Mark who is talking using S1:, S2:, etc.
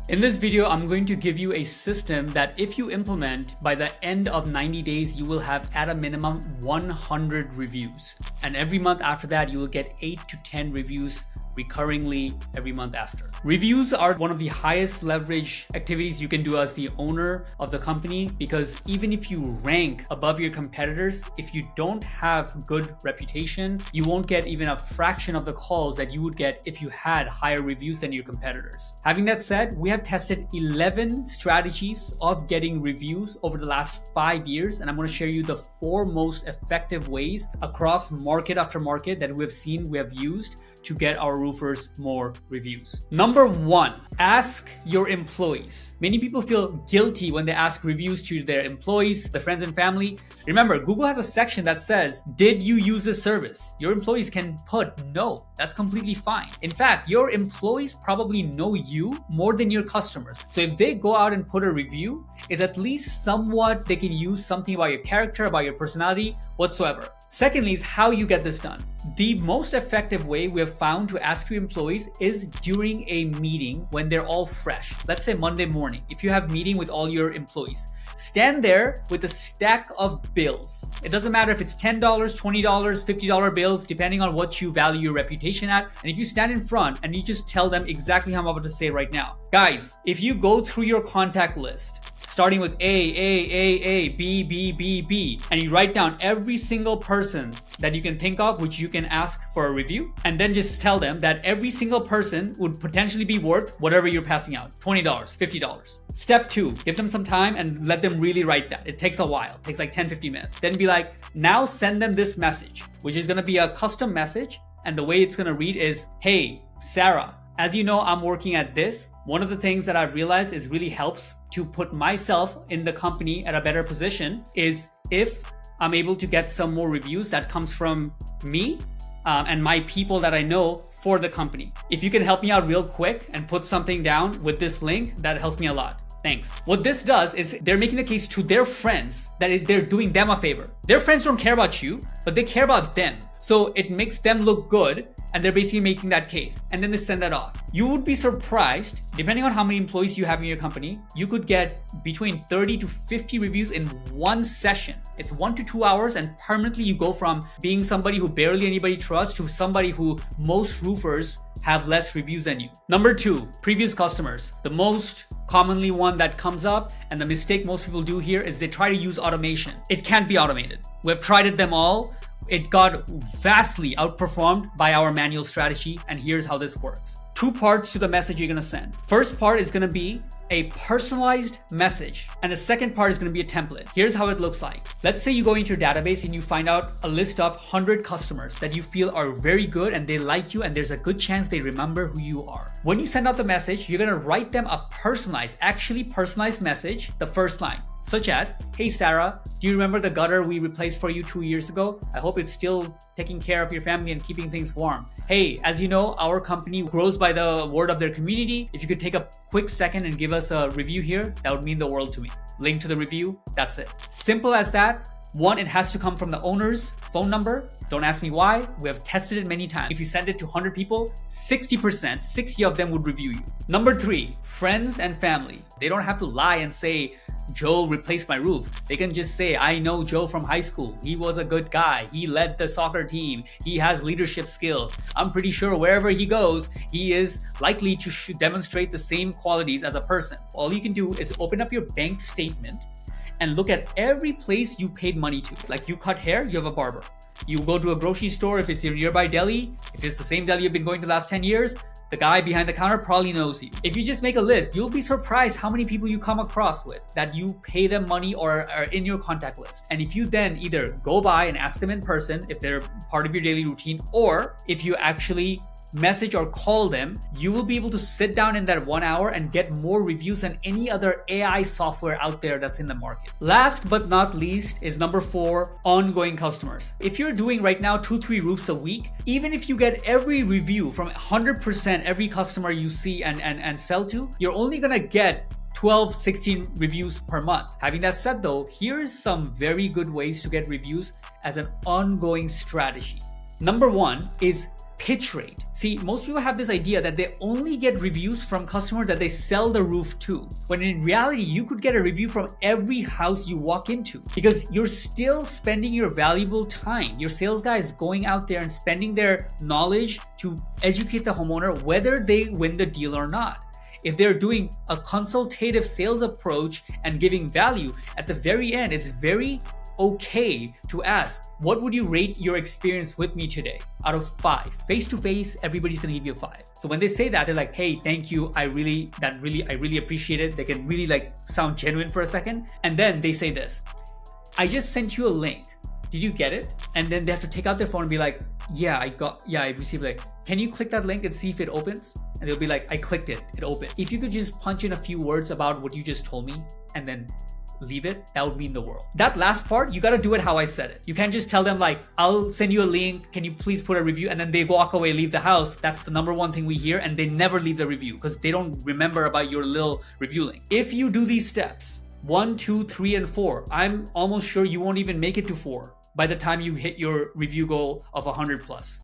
S1: In this video, I'm going to give you a system that if you implement, by the end of 90 days, you will have at a minimum 100 reviews. And every month after that, you will get 8 to 10 reviews recurringly every month after. Reviews are one of the highest leverage activities you can do as the owner of the company, because even if you rank above your competitors, if you don't have good reputation, you won't get even a fraction of the calls that you would get if you had higher reviews than your competitors. Having that said, we have tested 11 strategies of getting reviews over the last 5 years, and I'm going to share you the 4 most effective ways across market after market that we have used to get our roofers more reviews. Number 1, ask your employees. Many people feel guilty when they ask reviews to their employees, their friends and family. Remember, Google has a section that says, did you use this service? Your employees can put no. That's completely fine. In fact, your employees probably know you more than your customers. So if they go out and put a review, it's at least somewhat they can use something about your character, about your personality, whatsoever. Secondly is how you get this done. The most effective way we have found to ask your employees is during a meeting when they're all fresh. Let's say Monday morning, if you have a meeting with all your employees, stand there with a stack of bills. It doesn't matter if it's $10, $20, $50 bills, depending on what you value your reputation at. And if you stand in front and you just tell them exactly how I'm about to say right now. Guys, if you go through your contact list, starting with A, B, and you write down every single person that you can think of which you can ask for a review, and then just tell them that every single person would potentially be worth whatever you're passing out, $20, $50. Step 2, give them some time and let them really write that. It takes a while, it takes like 10-15 minutes. Then be like, now send them this message, which is gonna be a custom message, and the way it's gonna read is, hey, Sarah, as you know, I'm working at this. One of the things that I've realized is really helps to put myself in the company at a better position is if I'm able to get some more reviews that comes from me and my people that I know for the company. If you can help me out real quick and put something down with this link, that helps me a lot. Thanks. What this does is they're making the case to their friends that they're doing them a favor. Their friends don't care about you, but they care about them. So it makes them look good, and they're basically making that case, and then they send that off. You would be surprised, depending on how many employees you have in your company, you could get between 30 to 50 reviews in one session. It's 1 to 2 hours, and permanently you go from being somebody who barely anybody trusts to somebody who most roofers have less reviews than you. Number 2, previous customers. The most commonly one that comes up, and the mistake most people do here is they try to use automation. It can't be automated. We've tried it them all. It got vastly outperformed by our manual strategy, and here's how this works. 2 parts to the message you're gonna send. First part is gonna be a personalized message, and the second part is gonna be a template. Here's how it looks like. Let's say you go into your database and you find out a list of 100 customers that you feel are very good and they like you, and there's a good chance they remember who you are. When you send out the message, you're gonna write them a personalized, actually personalized message, the first line. Such as, hey Sarah, do you remember the gutter we replaced for you 2 years ago? I hope it's still taking care of your family and keeping things warm. Hey, as you know, our company grows by the word of their community. If you could take a quick second and give us a review here, that would mean the world to me. Link to the review, that's it. Simple as that. 1, it has to come from the owner's phone number. Don't ask me why. We have tested it many times. If you send it to 100 people, 60%, 60 of them would review you. Number 3, friends and family. They don't have to lie and say, Joe replaced my roof. They can just say, I know Joe from high school. He was a good guy. He led the soccer team. He has leadership skills. I'm pretty sure wherever he goes, he is likely to demonstrate the same qualities as a person. All you can do is open up your bank statement and look at every place you paid money to. Like you cut hair, you have a barber. You go to a grocery store, if it's your nearby deli, if it's the same deli you've been going to the last 10 years, the guy behind the counter probably knows you. If you just make a list, you'll be surprised how many people you come across with that you pay them money or are in your contact list. And if you then either go by and ask them in person if they're part of your daily routine, or if you actually message or call them, you will be able to sit down in that 1 hour and get more reviews than any other AI software out there that's in the market. Last but not least is number 4, ongoing customers. If you're doing right now 2-3 roofs a week, even if you get every review from 100% every customer you see and sell to, you're only gonna get 12, 16 reviews per month. Having that said though, here's some very good ways to get reviews as an ongoing strategy. Number 1 is pitch rate. See, most people have this idea that they only get reviews from customers that they sell the roof to, when in reality, you could get a review from every house you walk into, because you're still spending your valuable time. Your sales guy is going out there and spending their knowledge to educate the homeowner whether they win the deal or not. If they're doing a consultative sales approach and giving value, at the very end, it's very okay to ask, what would you rate your experience with me today out of 5? Face to face, everybody's gonna give you a 5. So when they say that, they're like, hey, thank you, I really appreciate it. They can really like sound genuine for a second. And then they say this, I just sent you a link. Did you get it? And then they have to take out their phone and be like, yeah, I received it. Can you click that link and see if it opens? And they'll be like, I clicked it, it opened. If you could just punch in a few words about what you just told me and then leave it, that would mean the world. That last part, you gotta do it how I said it. You can't just tell them like, I'll send you a link, can you please put a review? And then they walk away, leave the house. That's the number one thing we hear, and they never leave the review because they don't remember about your little review link. If you do these steps, 1, 2, 3, and 4, I'm almost sure you won't even make it to 4 by the time you hit your review goal of 100 plus.